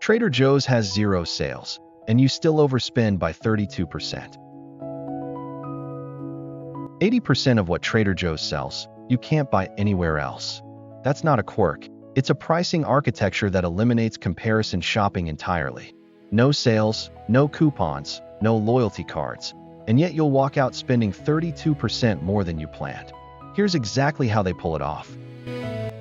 Trader Joe's has zero sales, and you still overspend by 32%. 80% of what Trader Joe's sells, you can't buy anywhere else. That's not a quirk. It's a pricing architecture that eliminates comparison shopping entirely. No sales, no coupons, no loyalty cards, and yet you'll walk out spending 32% more than you planned. Here's exactly how they pull it off.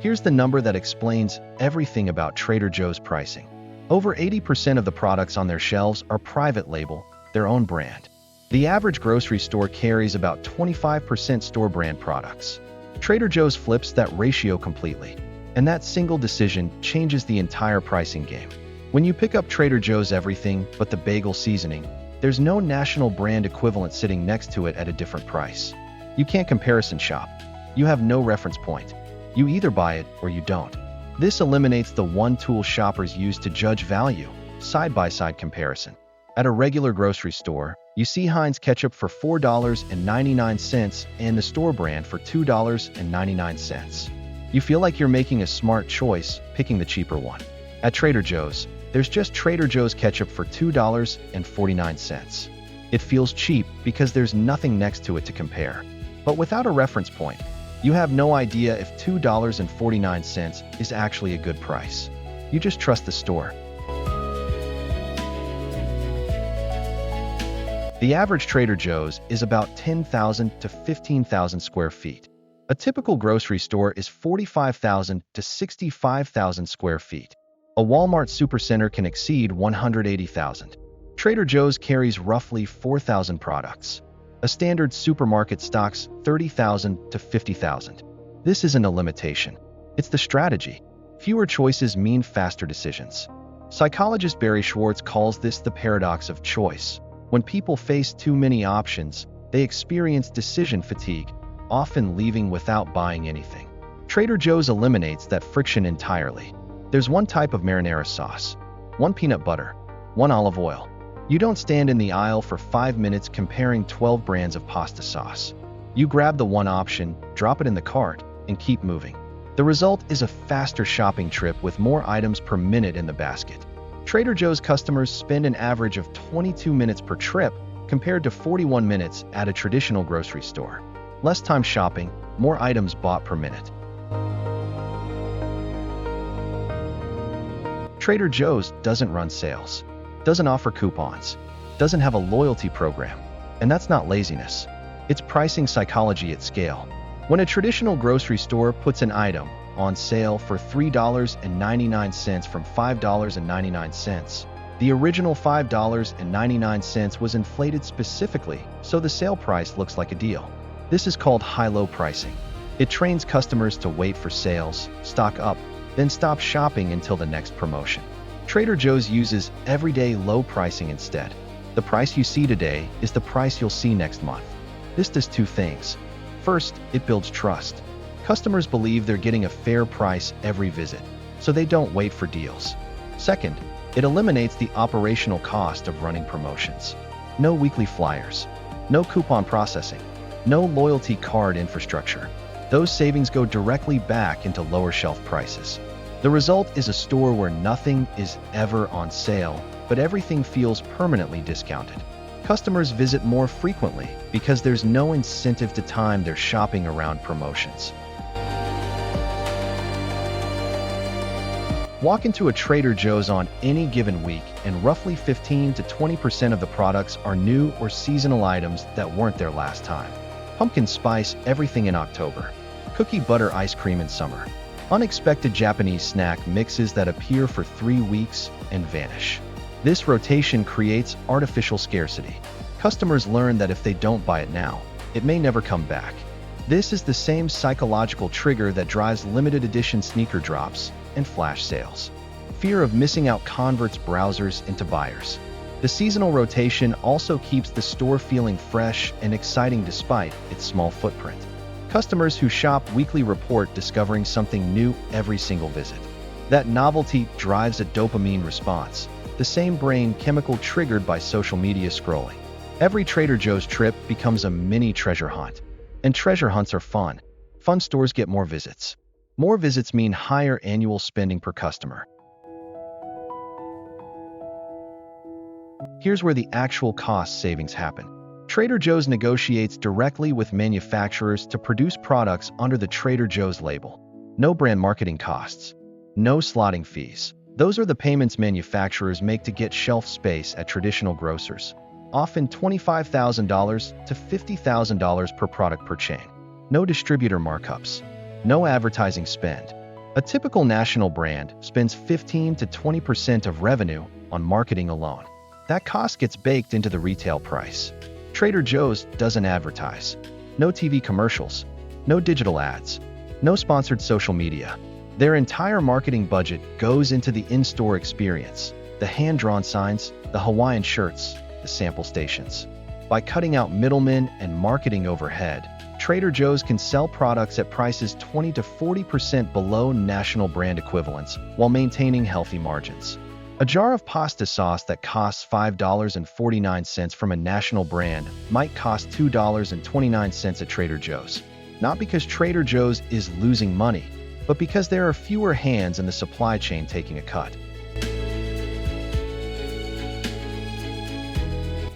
Here's the number that explains everything about Trader Joe's pricing. Over 80% of the products on their shelves are private label, their own brand. The average grocery store carries about 25% store brand products. Trader Joe's flips that ratio completely, and that single decision changes the entire pricing game. When you pick up Trader Joe's everything but the bagel seasoning, there's no national brand equivalent sitting next to it at a different price. You can't comparison shop. You have no reference point. You either buy it or you don't. This eliminates the one tool shoppers use to judge value, side-by-side comparison. At a regular grocery store, you see Heinz ketchup for $4.99 and the store brand for $2.99. You feel like you're making a smart choice, picking the cheaper one. At Trader Joe's, there's just Trader Joe's ketchup for $2.49. It feels cheap because there's nothing next to it to compare. But without a reference point, you have no idea if $2.49 is actually a good price. You just trust the store. The average Trader Joe's is about 10,000 to 15,000 square feet. A typical grocery store is 45,000 to 65,000 square feet. A Walmart supercenter can exceed 180,000. Trader Joe's carries roughly 4,000 products. A standard supermarket stocks 30,000 to 50,000. This isn't a limitation. It's the strategy. Fewer choices mean faster decisions. Psychologist Barry Schwartz calls this the paradox of choice. When people face too many options, they experience decision fatigue, often leaving without buying anything. Trader Joe's eliminates that friction entirely. There's one type of marinara sauce, one peanut butter, one olive oil. You don't stand in the aisle for 5 minutes comparing 12 brands of pasta sauce. You grab the one option, drop it in the cart, and keep moving. The result is a faster shopping trip with more items per minute in the basket. Trader Joe's customers spend an average of 22 minutes per trip compared to 41 minutes at a traditional grocery store. Less time shopping, more items bought per minute. Trader Joe's doesn't run sales, doesn't offer coupons, doesn't have a loyalty program, and that's not laziness. It's pricing psychology at scale. When a traditional grocery store puts an item on sale for $3.99 from $5.99, the original $5.99 was inflated specifically so the sale price looks like a deal. This is called high-low pricing. It trains customers to wait for sales, stock up, then stop shopping until the next promotion. Trader Joe's uses everyday low pricing instead. The price you see today is the price you'll see next month. This does two things. First, it builds trust. Customers believe they're getting a fair price every visit, so they don't wait for deals. Second, it eliminates the operational cost of running promotions. No weekly flyers, no coupon processing, no loyalty card infrastructure. Those savings go directly back into lower shelf prices. The result is a store where nothing is ever on sale, but everything feels permanently discounted. Customers visit more frequently because there's no incentive to time their shopping around promotions. Walk into a Trader Joe's on any given week, and roughly 15 to 20% of the products are new or seasonal items that weren't there last time. Pumpkin spice everything in October. Cookie butter ice cream in summer. Unexpected Japanese snack mixes that appear for 3 weeks and vanish. This rotation creates artificial scarcity. Customers learn that if they don't buy it now, it may never come back. This is the same psychological trigger that drives limited edition sneaker drops and flash sales. Fear of missing out converts browsers into buyers. The seasonal rotation also keeps the store feeling fresh and exciting despite its small footprint. Customers who shop weekly report discovering something new every single visit. That novelty drives a dopamine response, the same brain chemical triggered by social media scrolling. Every Trader Joe's trip becomes a mini treasure hunt. And treasure hunts are fun. Fun stores get more visits. More visits mean higher annual spending per customer. Here's where the actual cost savings happen. Trader Joe's negotiates directly with manufacturers to produce products under the Trader Joe's label. No brand marketing costs. No slotting fees. Those are the payments manufacturers make to get shelf space at traditional grocers, often $25,000 to $50,000 per product per chain. No distributor markups. No advertising spend. A typical national brand spends 15 to 20% of revenue on marketing alone. That cost gets baked into the retail price. Trader Joe's doesn't advertise. No TV commercials. No digital ads. No sponsored social media. Their entire marketing budget goes into the in-store experience, the hand-drawn signs, the Hawaiian shirts, the sample stations. By cutting out middlemen and marketing overhead, Trader Joe's can sell products at prices 20 to 40% below national brand equivalents while maintaining healthy margins. A jar of pasta sauce that costs $5.49 from a national brand might cost $2.29 at Trader Joe's. Not because Trader Joe's is losing money, but because there are fewer hands in the supply chain taking a cut.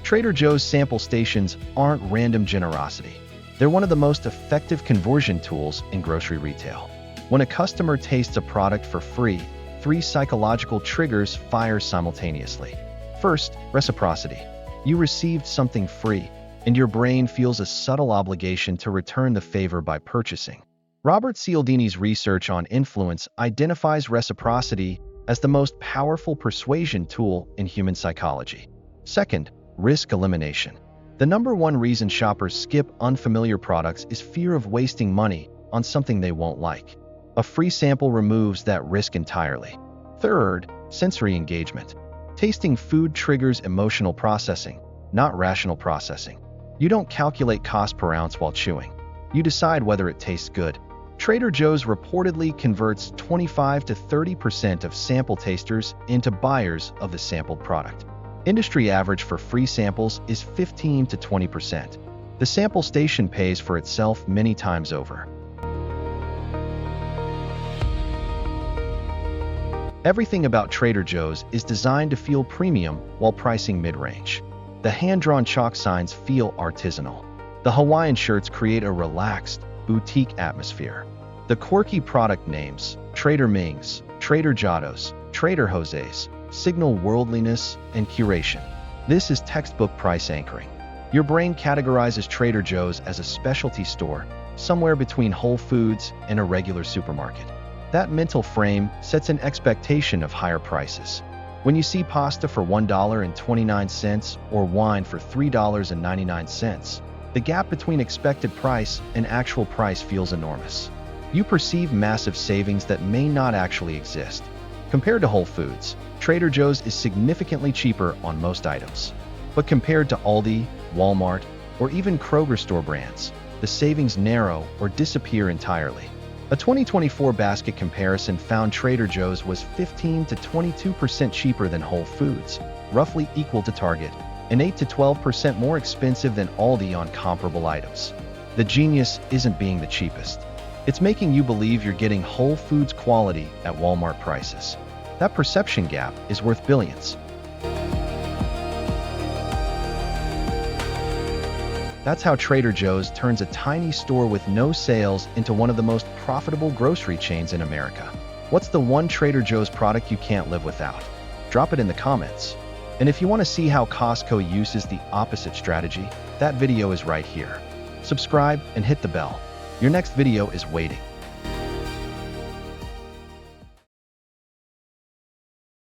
Trader Joe's sample stations aren't random generosity. They're one of the most effective conversion tools in grocery retail. When a customer tastes a product for free, 3 psychological triggers fire simultaneously. First, reciprocity. You received something free, and your brain feels a subtle obligation to return the favor by purchasing. Robert Cialdini's research on influence identifies reciprocity as the most powerful persuasion tool in human psychology. Second, risk elimination. The number one reason shoppers skip unfamiliar products is fear of wasting money on something they won't like. A free sample removes that risk entirely. Third, sensory engagement. Tasting food triggers emotional processing, not rational processing. You don't calculate cost per ounce while chewing. You decide whether it tastes good. Trader Joe's reportedly converts 25 to 30% of sample tasters into buyers of the sampled product. Industry average for free samples is 15 to 20%. The sample station pays for itself many times over. Everything about Trader Joe's is designed to feel premium while pricing mid-range. The hand-drawn chalk signs feel artisanal. The Hawaiian shirts create a relaxed, boutique atmosphere. The quirky product names, Trader Ming's, Trader Giotto's, Trader Jose's, signal worldliness and curation. This is textbook price anchoring. Your brain categorizes Trader Joe's as a specialty store, somewhere between Whole Foods and a regular supermarket. That mental frame sets an expectation of higher prices. When you see pasta for $1.29 or wine for $3.99, the gap between expected price and actual price feels enormous. You perceive massive savings that may not actually exist. Compared to Whole Foods, Trader Joe's is significantly cheaper on most items. But compared to Aldi, Walmart, or even Kroger store brands, the savings narrow or disappear entirely. A 2024 basket comparison found Trader Joe's was 15 to 22% cheaper than Whole Foods, roughly equal to Target, and 8 to 12% more expensive than Aldi on comparable items. The genius isn't being the cheapest. It's making you believe you're getting Whole Foods quality at Walmart prices. That perception gap is worth billions. That's how Trader Joe's turns a tiny store with no sales into one of the most profitable grocery chains in America. What's the one Trader Joe's product you can't live without? Drop it in the comments. And if you want to see how Costco uses the opposite strategy, that video is right here. Subscribe and hit the bell. Your next video is waiting.